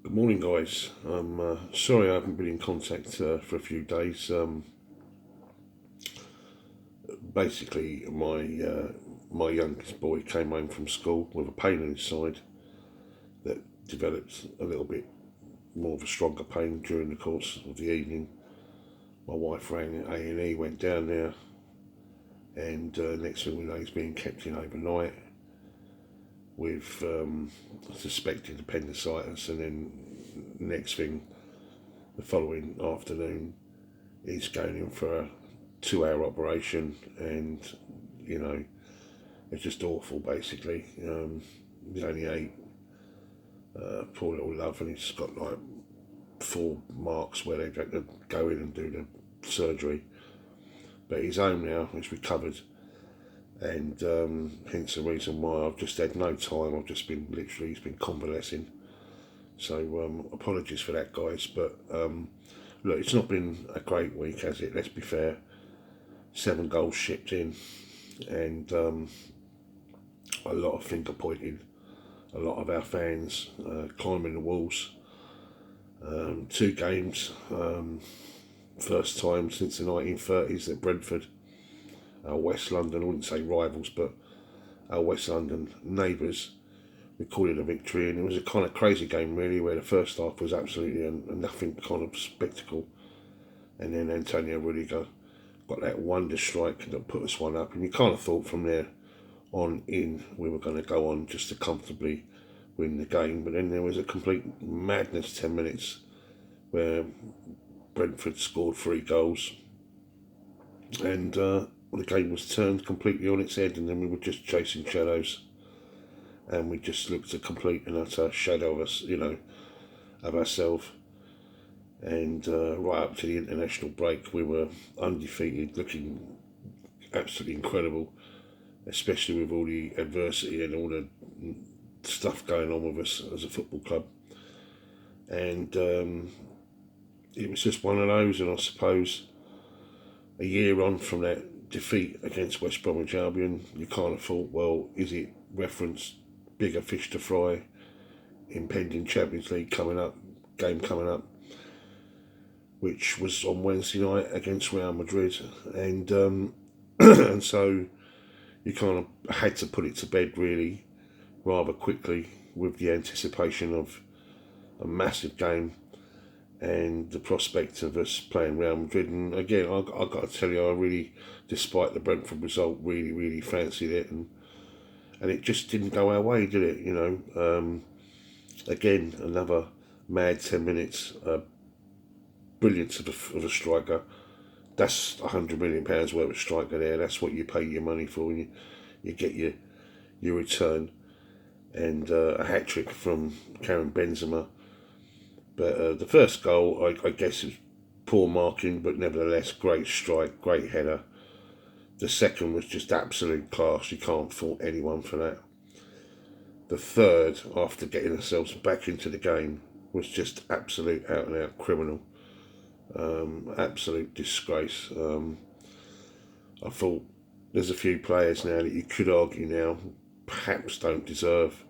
Good morning, guys. I'm sorry I haven't been in contact for a few days. Basically, my youngest boy came home from school with a pain in his side that developed a little bit more of a stronger pain during the course of the evening. My wife rang A&E, went down there, and next thing we know, he's being kept in overnight with suspected appendicitis, and then next thing, the following afternoon, he's going in for a 2 hour operation, and you know, it's just awful basically. He's only 8, poor little love, and he's got like 4 marks where they've had to go in and do the surgery. But he's home now, he's recovered, and hence the reason why I've just had no time. I've just been literally, he's been convalescing. So apologies for that, guys. But look, it's not been a great week, has it? Let's be fair. 7 goals shipped in, and a lot of finger pointing. A lot of our fans climbing the walls. 2 games, first time since the 1930s that Brentford, our West London, I wouldn't say rivals, but our West London neighbours, recorded a victory. And it was a kind of crazy game really, where the first half was absolutely a nothing kind of spectacle, and then Antonio Rudiger got that wonder strike that put us one up, and you kind of thought from there on in we were going to go on just to comfortably win the game. But then there was a complete madness 10 minutes where Brentford scored 3 goals, and the game was turned completely on its head, and then we were just chasing shadows, and we just looked a complete and utter shadow of us, of ourselves. And right up to the international break, we were undefeated, looking absolutely incredible, especially with all the adversity and all the stuff going on with us as a football club. And it was just one of those, and I suppose a year on from that defeat against West Bromwich Albion, you kind of thought, well, is it reference bigger fish to fry, impending Champions League game coming up, which was on Wednesday night against Real Madrid, and and so you kind of had to put it to bed really rather quickly, with the anticipation of a massive game and the prospect of us playing Real Madrid. And again, I got to tell you, I really, despite the Brentford result, really fancied it, and it just didn't go our way, did it? Again, another mad 10 minutes. Brilliance of a striker. That's £100 million worth of striker there. That's what you pay your money for, and you get your return. And a hat trick from Karim Benzema. But the first goal, I guess, was poor marking, but nevertheless, great strike, great header. The second was just absolute class. You can't fault anyone for that. The third, after getting ourselves back into the game, was just absolute out and out criminal. Absolute disgrace. I thought there's a few players now that you could argue now perhaps don't deserve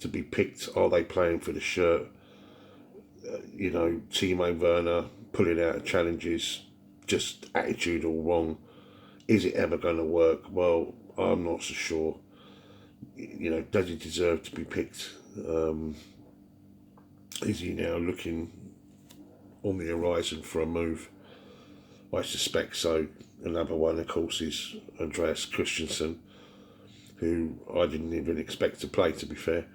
to be picked. Are they playing for the shirt? Timo Werner pulling out of challenges, just attitude all wrong. Is it ever going to work? Well, I'm not so sure. Does he deserve to be picked? Is he now looking on the horizon for a move? I suspect so. Another one, of course, is Andreas Christensen, who I didn't even expect to play, to be fair,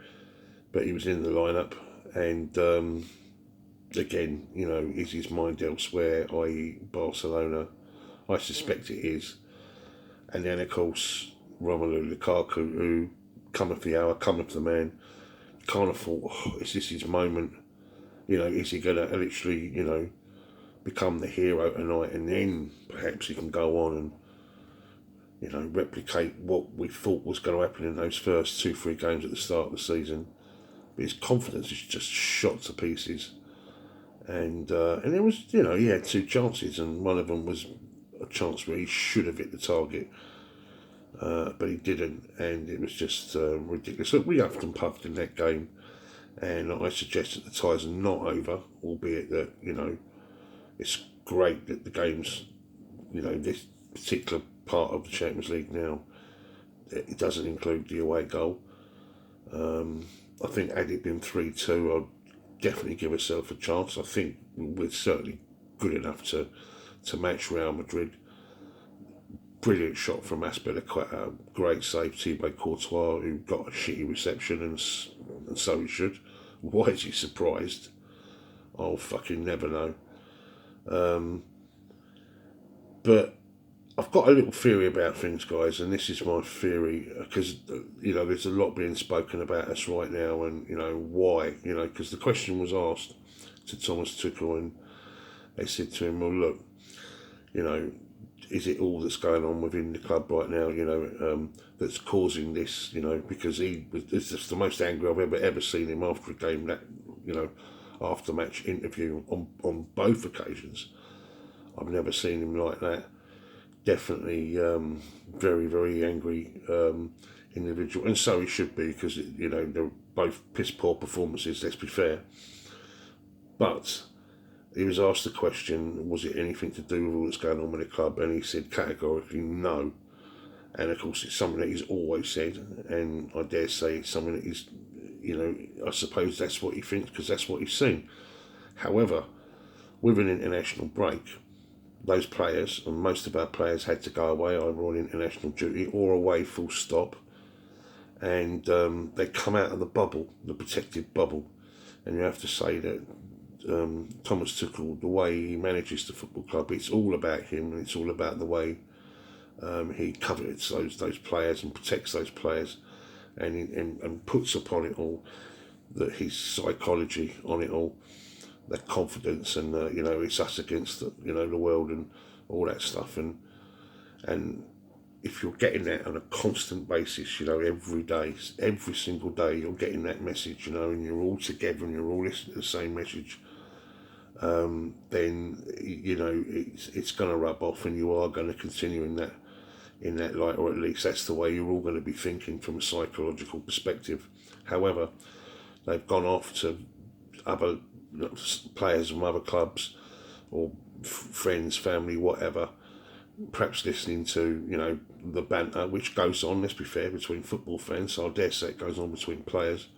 but he was in the lineup, and again, is his mind elsewhere, i.e. Barcelona? I suspect it is. And then, of course, Romelu Lukaku, who cometh the hour, cometh the man. Kind of thought, is this his moment? Is he going to literally, become the hero tonight, and then perhaps he can go on and, replicate what we thought was going to happen in those first 2-3 games at the start of the season. But his confidence is just shot to pieces. And there was, he had 2 chances, and one of them was a chance where he should have hit the target, but he didn't, and it was just ridiculous. Look, we huffed and puffed in that game, And I suggest that the ties are not over, albeit that, it's great that the game's, this particular part of the Champions League now, it doesn't include the away goal. I think had it been 3-2, I'd definitely give ourselves a chance. I think we're certainly good enough to match Real Madrid. Brilliant shot from Azpilicueta, great save by Courtois, who got a shitty reception, and so he should. Why is he surprised? I'll fucking never know. But I've got a little theory about things, guys, and this is my theory, because, there's a lot being spoken about us right now, and, why, because the question was asked to Thomas Tuchel, and they said to him, well, look, is it all that's going on within the club right now, that's causing this, because it's just the most angry I've ever seen him after a game, that, after match interview on both occasions. I've never seen him like that. Definitely very, very angry individual, and so he should be, because, they're both piss poor performances, let's be fair. But he was asked the question, was it anything to do with all that's going on with the club? And he said categorically no. And of course, it's something that he's always said, and I dare say it's something that he's, I suppose that's what he thinks, because that's what he's seen. However, with an international break, those players, and most of our players, had to go away either on international duty or away full stop. And they come out of the bubble, the protected bubble. And you have to say that Thomas Tuchel, the way he manages the football club, it's all about him, and it's all about the way he covets those players and protects those players, and puts upon it all his psychology on it all, the confidence, and it's us against the world and all that stuff, and if you're getting that on a constant basis, every day, every single day, you're getting that message, and you're all together and you're all listening to the same message, then it's going to rub off, and you are going to continue in that light, or at least that's the way you're all going to be thinking from a psychological perspective. However, they've gone off to other players from other clubs, or friends, family, whatever, perhaps listening to the banter which goes on, let's be fair, between football fans. So I dare say it goes on between players,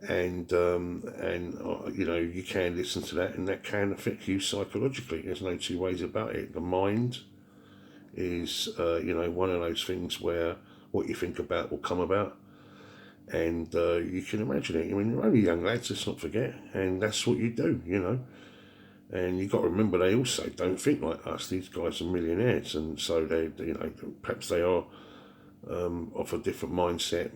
and you can listen to that, and that can affect you psychologically. There's no two ways about it. The mind is one of those things where what you think about will come about, and you can imagine it. I mean, you're only young lads, let's not forget, and that's what you do, and you've got to remember, they also don't think like us. These guys are millionaires, and so they perhaps they are of a different mindset,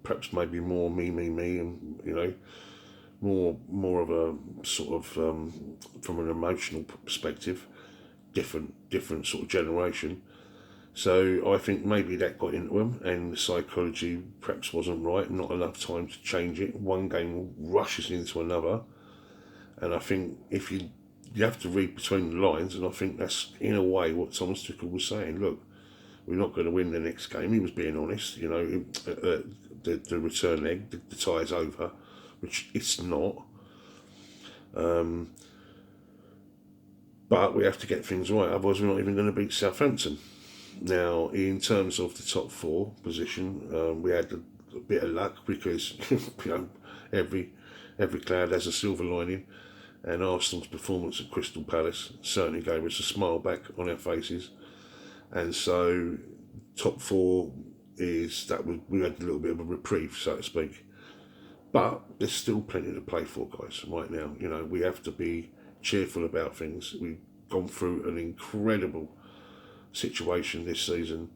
perhaps maybe more me, and more of a sort of from an emotional perspective, different sort of generation. So I think maybe that got into them, and the psychology perhaps wasn't right, not enough time to change it. One game rushes into another, and I think if you have to read between the lines, and I think that's in a way what Thomas Tuchel was saying. Look, we're not going to win the next game. He was being honest, the return leg, the tie's over, which it's not. But we have to get things right, otherwise we're not even going to beat Southampton. Now, in terms of the top four position, we had a bit of luck, because every cloud has a silver lining, and Arsenal's performance at Crystal Palace certainly gave us a smile back on our faces. And so top four we had a little bit of a reprieve, so to speak. But there's still plenty to play for, guys, right now. We have to be cheerful about things. We've gone through an incredible situation this season.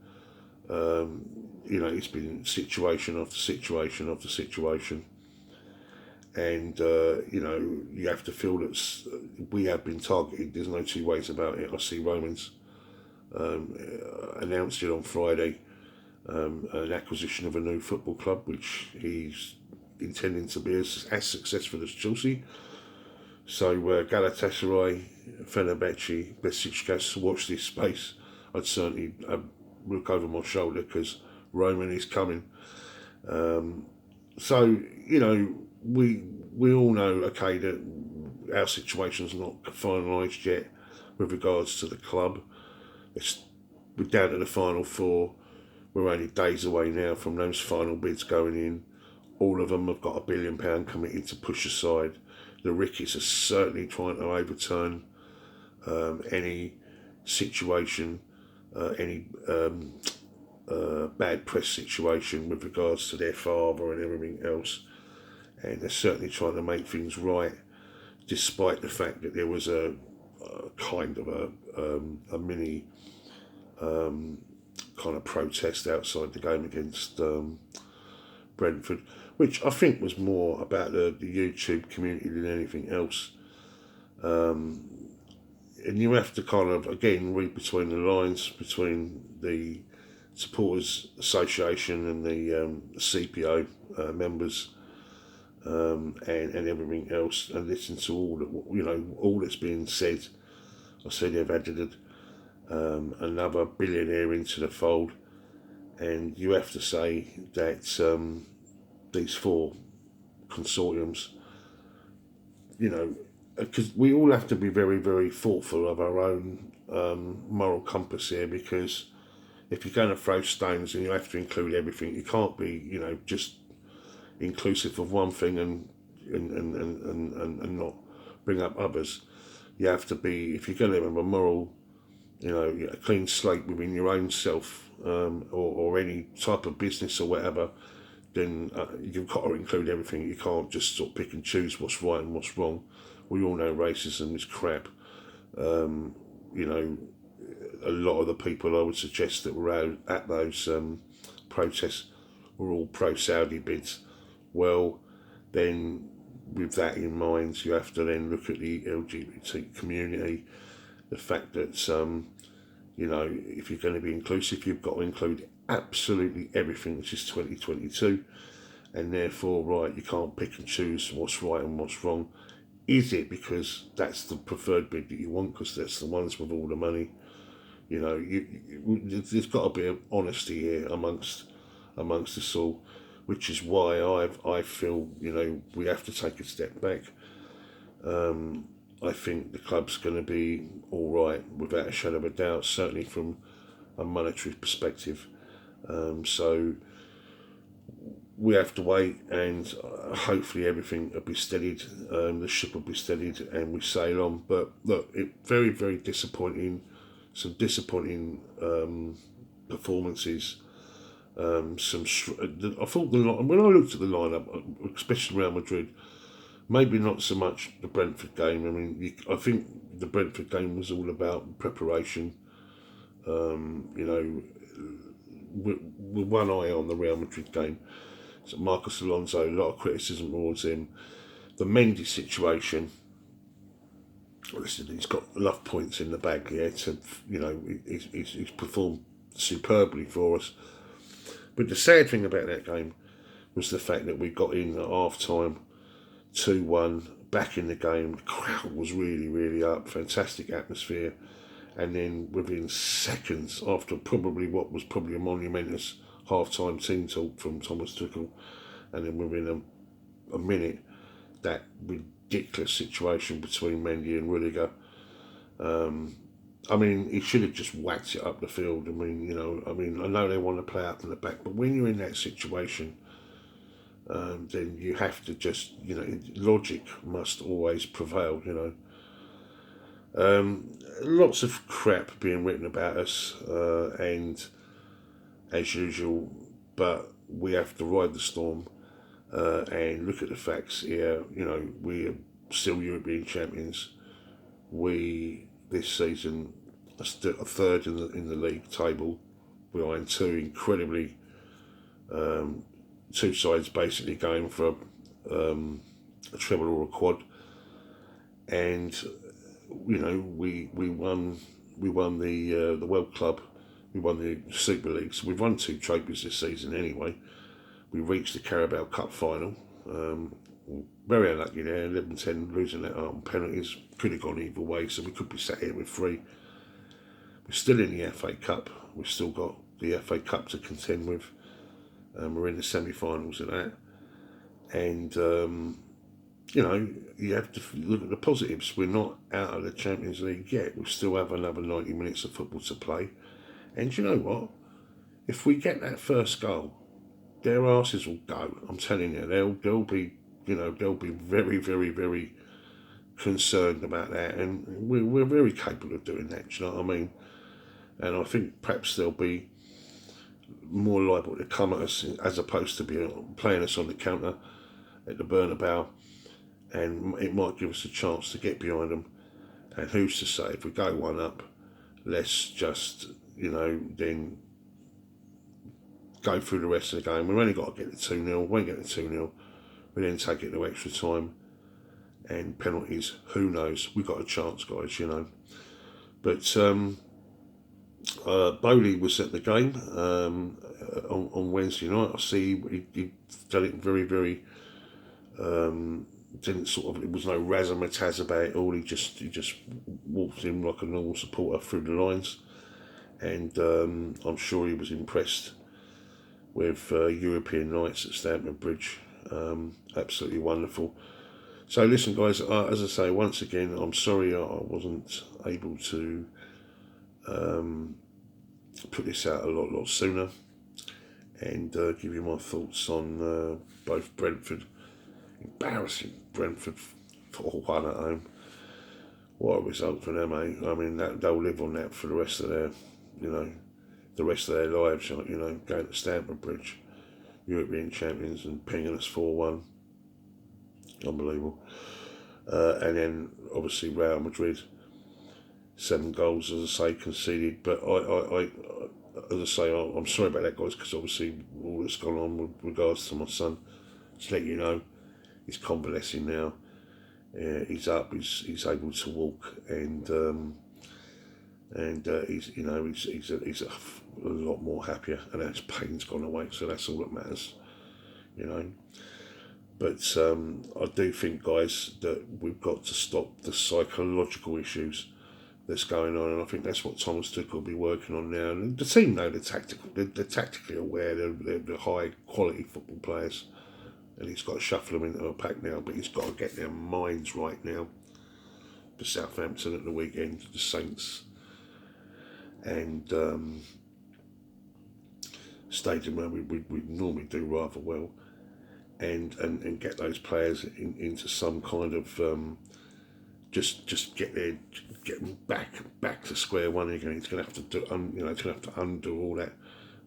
It's been situation after situation after situation, and you have to feel that we have been targeted. There's no two ways about it. I see Romans announced it on Friday, an acquisition of a new football club, which he's intending to be as successful as Chelsea. So Galatasaray, Fenerbahce, Besiktas, watch this space. I'd certainly look over my shoulder, because Roman is coming. So we all know, okay, that our situation's not finalised yet with regards to the club. We're down to the final four. We're only days away now from those final bids going in. All of them have got £1 billion committed to push aside. The Rickies are certainly trying to overturn any situation, any bad press situation with regards to their father and everything else. And they're certainly trying to make things right, despite the fact that there was a kind of a mini kind of protest outside the game against Brentford, which I think was more about the YouTube community than anything else. And you have to kind of, again, read between the lines between the Supporters Association and the CPO members and everything else, and listen to all that's being said. I see they've added another billionaire into the fold, and you have to say that these four consortiums, because we all have to be very, very thoughtful of our own moral compass here, because if you're going to throw stones and you have to include everything, you can't be, just inclusive of one thing and not bring up others. You have to be, if you're going to have a moral, a clean slate within your own self, or any type of business or whatever, then you've got to include everything. You can't just sort of pick and choose what's right and what's wrong. We all know racism is crap. A lot of the people I would suggest that were out at those protests were all pro-Saudi bids. Well, then with that in mind, you have to then look at the LGBT community. The fact that, if you're going to be inclusive, you've got to include absolutely everything, which is 2022. And therefore, right, you can't pick and choose what's right and what's wrong. Is it because that's the preferred bid that you want, because that's the ones with all the money? There's got to be an honesty here amongst us all, which is why I feel, we have to take a step back. I think the club's going to be all right, without a shadow of a doubt, certainly from a monetary perspective. So we have to wait, and hopefully everything will be steadied, the ship will be steadied, and we sail on. But look, very, very disappointing, some disappointing performances. I thought when I looked at the lineup, especially Real Madrid, maybe not so much the Brentford game. I mean, I think the Brentford game was all about preparation. With one eye on the Real Madrid game. So Marcos Alonso, a lot of criticism towards him. The Mendy situation, listen, he's got enough points in the bag here to, he's performed superbly for us. But the sad thing about that game was the fact that we got in at half time, 2-1, back in the game. The crowd was really, really up, fantastic atmosphere. And then within seconds, after what was probably a monumentous half-time team talk from Thomas Tuchel, and then within a minute, that ridiculous situation between Mendy and Rudiger. He should have just whacked it up the field. I know they want to play up in the back, but when you're in that situation, then you have to just, logic must always prevail, Lots of crap being written about us, and as usual, but we have to ride the storm and look at the facts here. We are still European champions. We, this season, are still a third in the league table, behind two sides basically going for a treble or a quad, and we won the World Club, we won the Super League, so we've won 2 trophies this season anyway. We reached the Carabao Cup final, very unlucky there, 11-10, losing that on penalties. Could have gone either way, so we could be sat here with 3. We're still in the FA Cup, we've still got the FA Cup to contend with, we're in the semi-finals of that, And you know, you have to look at the positives. We're not out of the Champions League yet. We still have another 90 minutes of football to play. And you know what? If we get that first goal, their asses will go. I'm telling you, they'll be, you know, they'll be very, very, very concerned about that. And we're very capable of doing that. Do you know what I mean? And I think perhaps they'll be more liable to come at us as opposed to be playing us on the counter at the Bernabeu, and it might give us a chance to get behind them. And who's to say, if we go one up, let's just, you know, then go through the rest of the game. We've only got to get the 2-0, we won't get the 2-0, we then take it to extra time and penalties, who knows, we've got a chance, guys, you know. But Bowley was at the game on Wednesday night. I see he done it very, very. Didn't sort of. It was no razzmatazz about it all. He just walked in like a normal supporter through the lines, and I'm sure he was impressed with European nights at Stamford Bridge. Absolutely wonderful. So listen, guys. As I say, once again, I'm sorry I wasn't able to put this out a lot sooner and give you my thoughts on both Brentford. Embarrassing Brentford 4-1 at home. What a result for them, eh? I mean, they'll live on that for the rest of their, you know, the rest of their lives. You know, going to Stamford Bridge, European champions, and pinging us 4-1. Unbelievable. And then obviously Real Madrid, 7 goals, as I say, conceded. But I as I say, I'm sorry about that, guys, because obviously all that's gone on with regards to my son. Just let you know, he's convalescing now. He's up. He's able to walk, and he's, you know, he's a lot more happier, and his pain's gone away. So that's all that matters, you know. But I do think, guys, that we've got to stop the psychological issues that's going on, and I think that's what Thomas Tuchel will be working on now. And the team know they're tactically aware. They're high quality football players, and he's got to shuffle them into a pack now. But he's got to get their minds right now. For Southampton at the weekend, the Saints, and stadium where we normally do rather well, and get those players into some kind of just get them back to square one again. He's going to have to do, you know, he's going to have to undo all that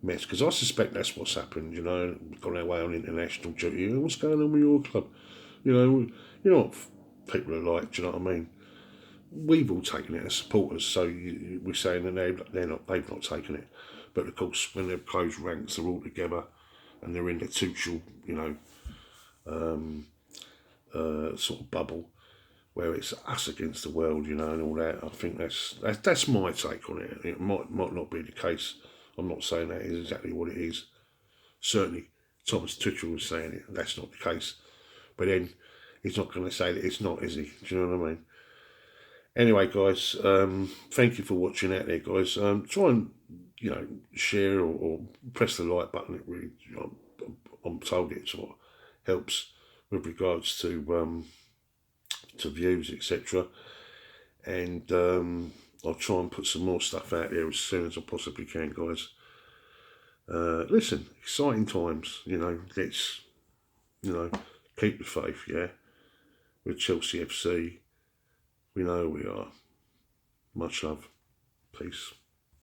mess, because I suspect that's what's happened. You know, gone away on international duty. You know, what's going on with your club? You know what people are like. Do you know what I mean? We've all taken it as supporters, so we're saying that they've not taken it. But of course, when they've closed ranks, they're all together, and they're in the Tuchel, you know, sort of bubble, where it's us against the world, you know, and all that. I think that's my take on it. It might not be the case. I'm not saying that is exactly what it is. Certainly, Thomas Tuchel was saying it. That's not the case. But then he's not going to say that it's not, is he? Do you know what I mean? Anyway, guys, thank you for watching out there, guys. Try and, you know, share or press the like button. It really, I'm told it sort of helps with regards to views, etc. And I'll try and put some more stuff out there as soon as I possibly can, guys. Listen, exciting times, you know. Let's, you know, keep the faith, yeah. With Chelsea FC, we know we are. Much love. Peace.